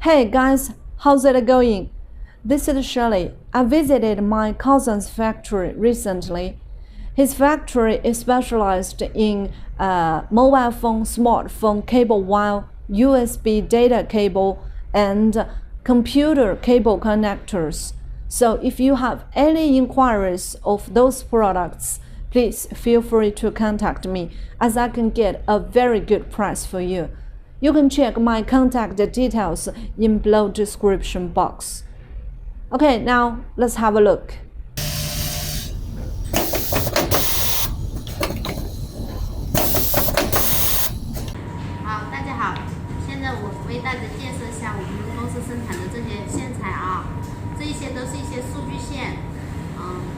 Hey guys, how's it going? This is Shirley. I visited my cousin's factory recently. His factory is specialized in mobile phone, smartphone cable wire, USB data cable, and computer cable connectors. So if you have any inquiries of those products, please feel free to contact me as I can get a very good price for you. You can check my contact details in below description box. Okay, now let's have a look. 好，大家好，现在我为大家介绍一下我们公司生产的这些线材啊，这一些都是一些数据线，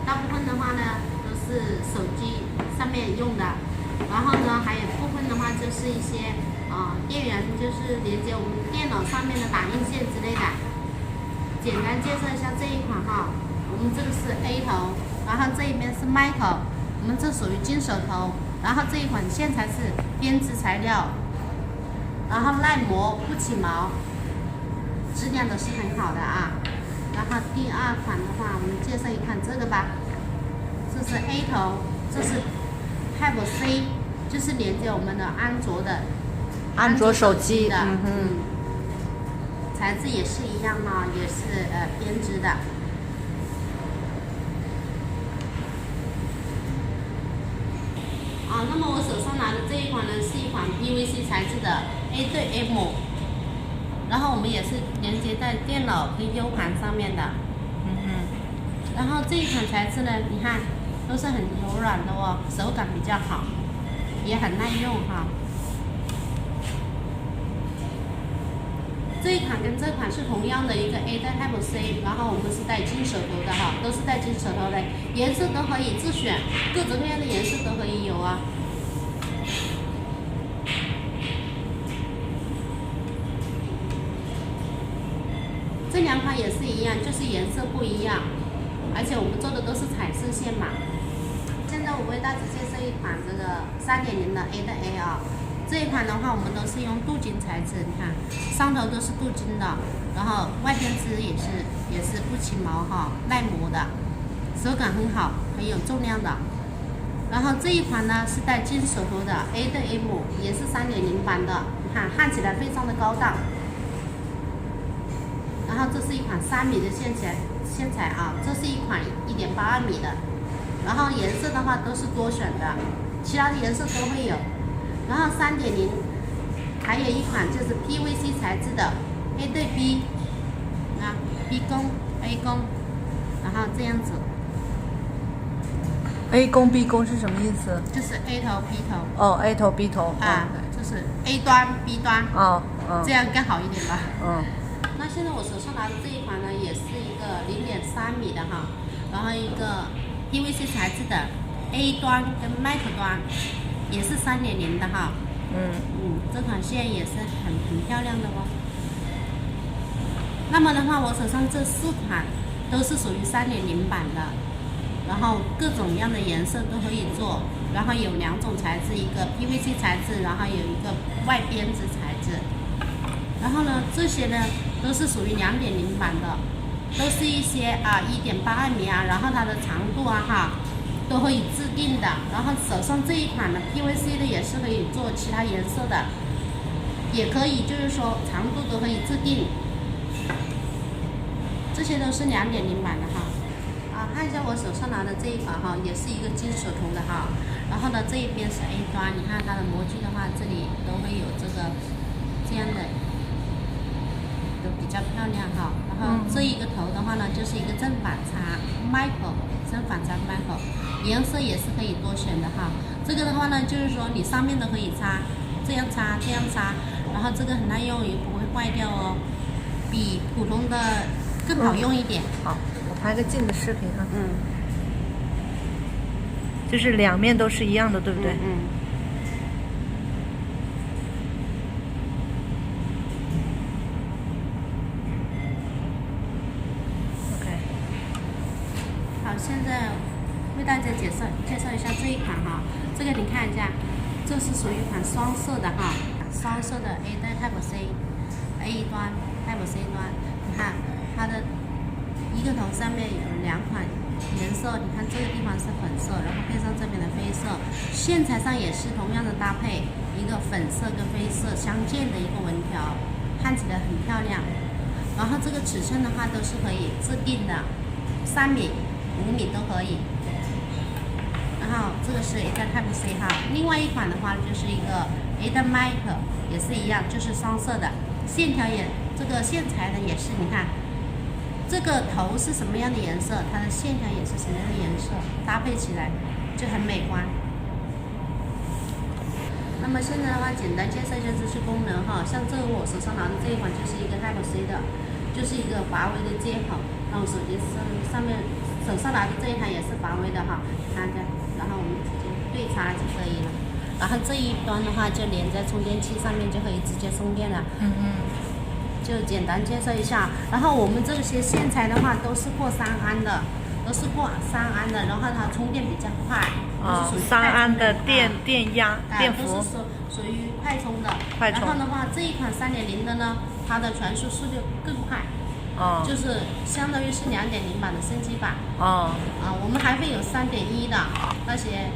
大部分的话呢都是手机上面用的，然后呢还有部分的话就是一些电源，就是连接我们电脑上面的打印线之类的。简单介绍一下这一款哈，我们这个是 A 头，然后这一边是 Micro， 我们这属于金手头，然后这一款线材是编织材料。然后耐磨不起毛，质量都是很好的啊。然后第二款的话，我们介绍一款这个吧，这是 A 头，这是 Type C， 就是连接我们的安卓手机的，材质也是一样呢，也是编织的。那么我手上拿的这一款呢，是一款 PVC 材质的 A 对 M， 然后我们也是连接在电脑跟 U 盘上面的，然后这一款材质呢，你看都是很柔软的哦，手感比较好，也很耐用哈。这一款跟这款是同样的一个 A 带 Type C， 然后我们是带金手头的哈，都是带金手头的，颜色都可以自选，各种各样的颜色都可以有啊。这两款也是一样，就是颜色不一样，而且我们做的都是彩色线嘛。现在我为大家介绍一款这个 3.0 的 A 的 A 啊。这一款的话，我们都是用镀金材质，你看上头都是镀金的，然后外边织也是不起毛哈，耐磨的，手感很好，很有重量的。然后这一款呢是带金手头的 A 对 M， 也是3.0版的，你看焊起来非常的高档。然后这是一款3米的线材啊，这是一款1.82米的，然后颜色的话都是多选的，其他的颜色都会有。然后3.0， 还有一款就是 PVC 材质的 A 对 B， B 弓 A 弓，然后这样子。A 弓 B 弓是什么意思？就是 A 头 B 头。哦 ，A 头 B 头。就是 A 端 B 端。这样更好一点吧。那现在我手上拿的这一款呢，也是一个0.3米的哈，然后一个 PVC 材质的 A 端跟 Micro 端。也是3.0的哈，这款线也是很漂亮的哦。那么的话，我手上这4款都是属于3.0版的，然后各种样的颜色都可以做，然后有2种材质，一个 PVC 材质，然后有一个外编织材质。然后呢，这些呢都是属于2.0版的，都是一些1.82米啊，然后它的长度都可以制定的，然后手上这一款的 PVC 的也是可以做其他颜色的，也可以就是说长度都可以制定，这些都是2.0版的哈。看一下我手上拿的这一款哈，也是一个金手头的哈。然后呢，这一边是 A 端，你看它的模具的话，这里都会有这样的，都比较漂亮哈。然后这一个头的话呢，就是一个正反差 Micro。正反差 Micro， 颜色也是可以多选的哈。这个的话呢，就是说你上面都可以插，这样插，这样插，然后这个很耐用，也不会坏掉哦，比普通的更好用一点。好，我拍个近的视频哈。就是两面都是一样的，对不对？好，现在为大家介绍一下这一款哈，这个你看一下，这是属于一款双色的哈，双色的 A 带 Type C，A 端 Type C，一个头上面有2款颜色，你看这个地方是粉色，然后配上这边的黑色，线材上也是同样的搭配，一个粉色跟黑色相间的一个纹条，看起来很漂亮。然后这个尺寸的话都是可以自定的，3米、5米都可以。然后这个是 A 的 Type C 哈，另外一款的话就是一个 A 的 Mic， 也是一样，就是双色的，线条也这个线材呢也是，你看这个头是什么样的颜色，它的线条也是什么样的颜色，搭配起来就很美观。那么现在的话，简单介绍一下这些功能哈，像这个我手上拿的这一款就是一个 Type C 的，就是一个华为的接口。那我手机上面手上拿的这一台也是华为的哈，看着，然后我们直接对插就可以了。然后这一端的话就连在充电器上面就可以直接充电了。就简单介绍一下。然后我们这些线材的话都是过3安的，然后它充电比较快。3安的电压、电伏，都是属于快充的。快充。然后的话，这一款3.0的呢，它的传输速度更快。就是相当于是2.0版的升级版。我们还会有3.1的那些